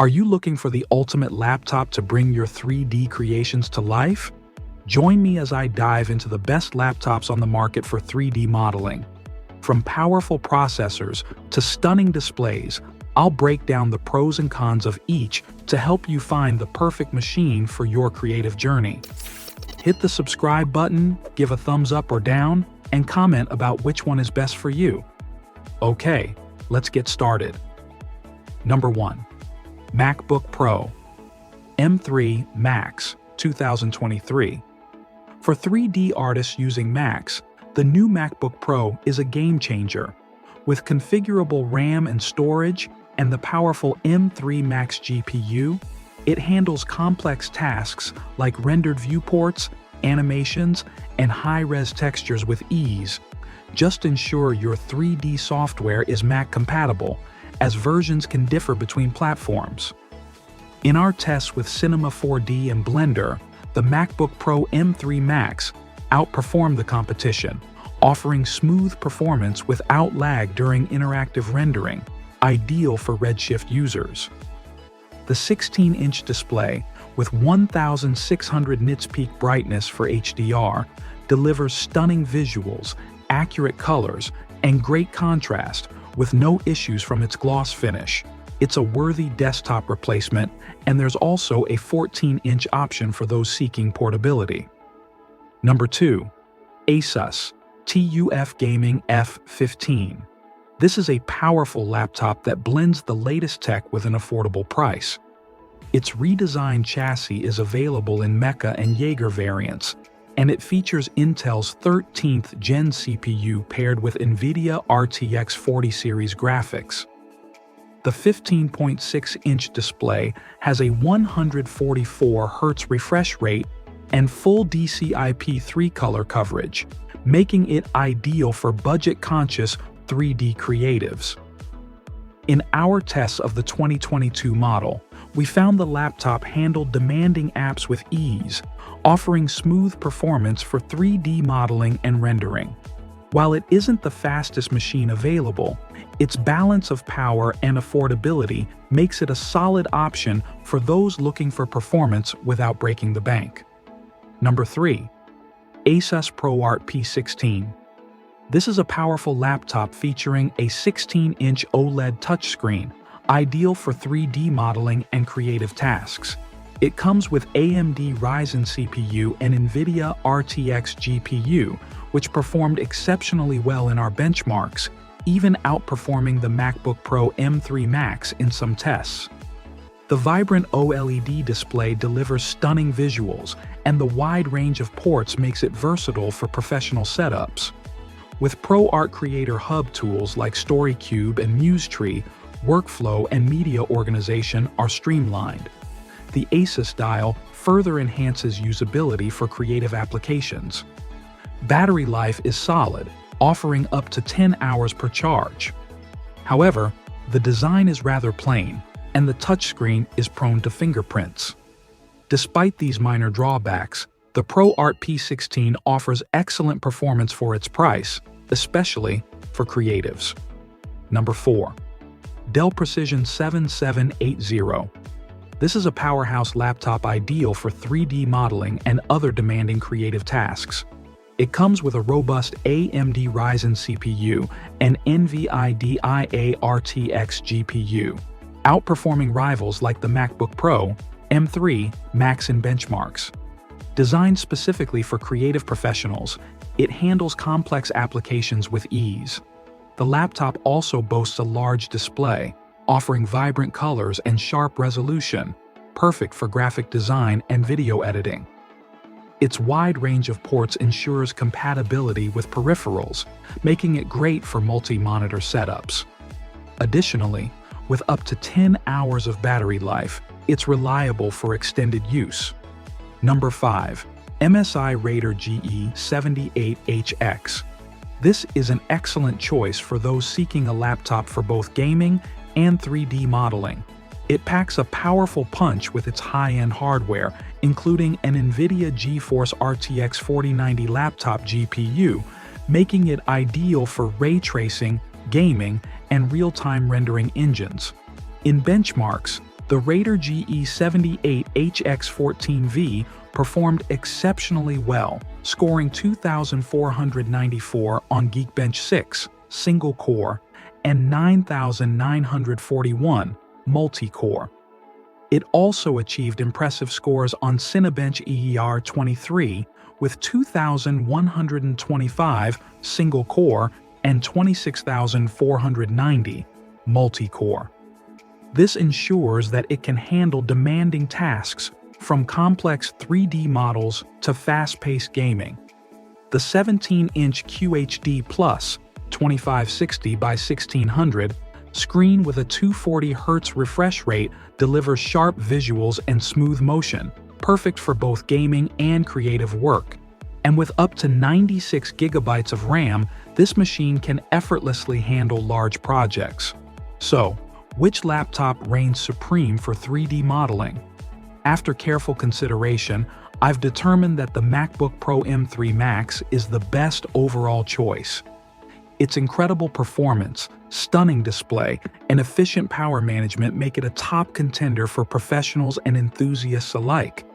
Are you looking for the ultimate laptop to bring your 3D creations to life? Join me as I dive into the best laptops on the market for 3D modeling. From powerful processors to stunning displays, I'll break down the pros and cons of each to help you find the perfect machine for your creative journey. Hit the subscribe button, give a thumbs up or down, and comment about which one is best for you. Okay, let's get started. Number 1. MacBook Pro M3 Max 2023. For 3D artists using Macs, the new MacBook Pro is a game changer. With configurable RAM and storage and the powerful M3 Max GPU, it handles complex tasks like rendered viewports, animations, and high-res textures with ease. Just ensure your 3D software is Mac compatible, as versions can differ between platforms. In our tests with Cinema 4D and Blender, the MacBook Pro M3 Max outperformed the competition, offering smooth performance without lag during interactive rendering, ideal for Redshift users. The 16-inch display, with 1,600 nits peak brightness for HDR, delivers stunning visuals, accurate colors, and great contrast, with no issues from its gloss finish. It's a worthy desktop replacement, and there's also a 14-inch option for those seeking portability. Number 2. ASUS TUF Gaming F15. This is a powerful laptop that blends the latest tech with an affordable price. Its redesigned chassis is available in Mecha and Jaeger variants, and it features Intel's 13th Gen CPU paired with NVIDIA RTX 40 series graphics. The 15.6-inch display has a 144 Hz refresh rate and full DCI-P3 color coverage, making it ideal for budget-conscious 3D creatives. In our tests of the 2022 model, we found the laptop handled demanding apps with ease, offering smooth performance for 3D modeling and rendering. While it isn't the fastest machine available, its balance of power and affordability makes it a solid option for those looking for performance without breaking the bank. Number 3. ASUS ProArt P16. This is a powerful laptop featuring a 16-inch OLED touchscreen, ideal for 3D modeling and creative tasks. It comes with AMD Ryzen CPU and NVIDIA RTX GPU, which performed exceptionally well in our benchmarks, even outperforming the MacBook Pro M3 Max in some tests. The vibrant OLED display delivers stunning visuals, and the wide range of ports makes it versatile for professional setups. With ProArt Creator Hub tools like StoryCube and MuseTree, workflow and media organization are streamlined. The ASUS dial further enhances usability for creative applications. Battery life is solid, offering up to 10 hours per charge. However, the design is rather plain, and the touchscreen is prone to fingerprints. Despite these minor drawbacks, the ProArt P16 offers excellent performance for its price, especially for creatives. Number 4. Dell Precision 7780. This is a powerhouse laptop ideal for 3D modeling and other demanding creative tasks. It comes with a robust AMD Ryzen CPU and NVIDIA RTX GPU, outperforming rivals like the MacBook Pro M3 Max in benchmarks. Designed specifically for creative professionals, it handles complex applications with ease. The laptop also boasts a large display, offering vibrant colors and sharp resolution, perfect for graphic design and video editing. Its wide range of ports ensures compatibility with peripherals, making it great for multi-monitor setups. Additionally, with up to 10 hours of battery life, it's reliable for extended use. Number 5. MSI Raider GE78 HX. This is an excellent choice for those seeking a laptop for both gaming and 3D modeling. It packs a powerful punch with its high-end hardware, including an NVIDIA GeForce RTX 4090 laptop GPU, making it ideal for ray tracing, gaming, and real-time rendering engines. In benchmarks, The Raider GE78 HX14V performed exceptionally well, scoring 2,494 on Geekbench 6, single-core, and 9,941, multi-core. It also achieved impressive scores on Cinebench EER23 with 2,125 single-core and 26,490 multi-core. This ensures that it can handle demanding tasks from complex 3D models to fast-paced gaming. The 17-inch QHD+ 2560 by 1600 screen with a 240 Hz refresh rate delivers sharp visuals and smooth motion, perfect for both gaming and creative work. And with up to 96 GB of RAM, this machine can effortlessly handle large projects. So, which laptop reigns supreme for 3D modeling? After careful consideration, I've determined that the MacBook Pro M3 Max is the best overall choice. Its incredible performance, stunning display, and efficient power management make it a top contender for professionals and enthusiasts alike.